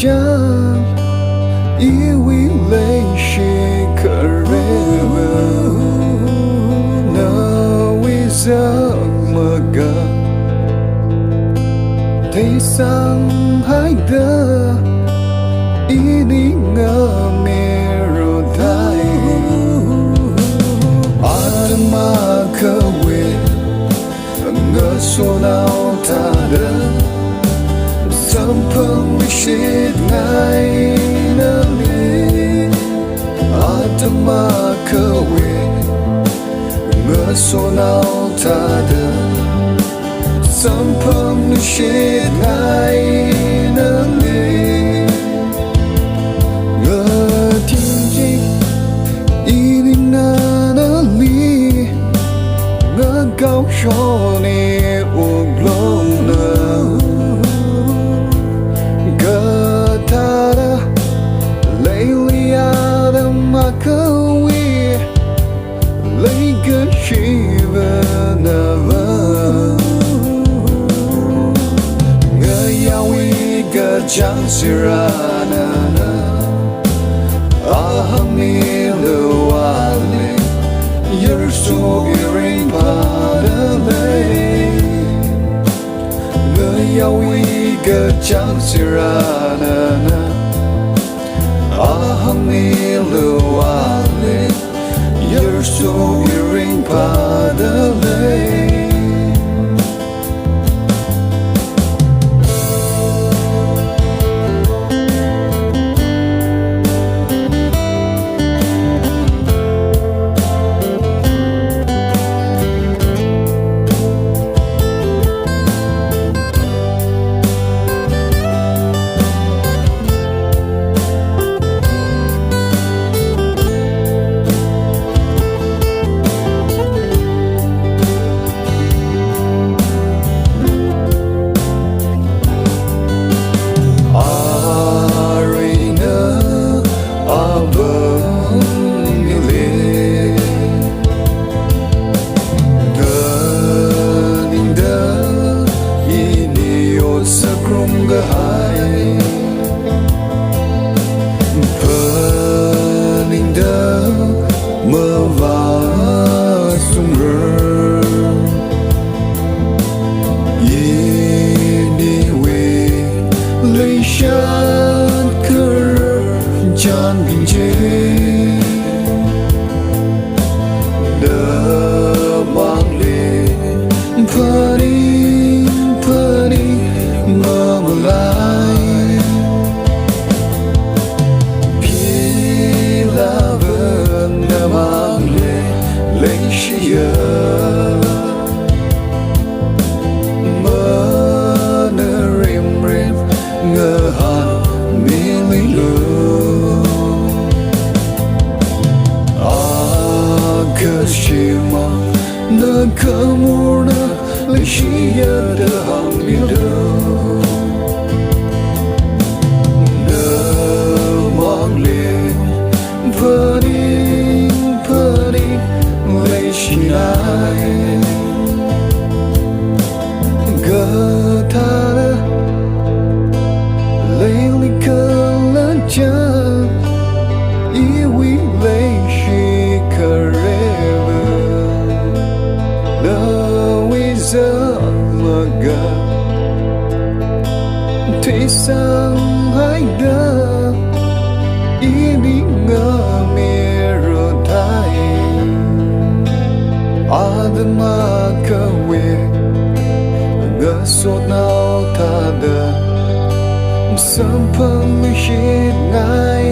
chàng yêu Leishi Khareva nào giấc mơ gà thấy sang hai đứa ý đi ngờ mê rồi thay Adama kawe ngờ số nào ta đến Sampang shit ngai na li Adama kawe ngờ số nào ta đến Sampang shit ngai na li ngờ thiên trinh ý định na li ngờ cao cho ni uống lông nào Gatada Leishi Khareva kawi Leishi Khareva Ngayawi gajang sirana Ahami lewale Yersu iring padale Ngayawi gajang sirana Ahami lewale Yersu iring padale Mơ và sung rơ Yini we Leishi Khareva chan bình chế Đờ mang lên Phani mơ mơ lại Leishi mơ nơ rim ngờ hàn mi lý lưu Akashima nơ cơ mù nơ Leishi đơ hàn mi lưu nơ mang lên Phani Leishi nai Gatada Leishi Khareva Iwi Leishi Khareva Nawi giấc mơ gà thấy sang hai đứa ý đi ngờ mê rồi thay Adama kawe ngờ số nào ta đến Sampang shit ngai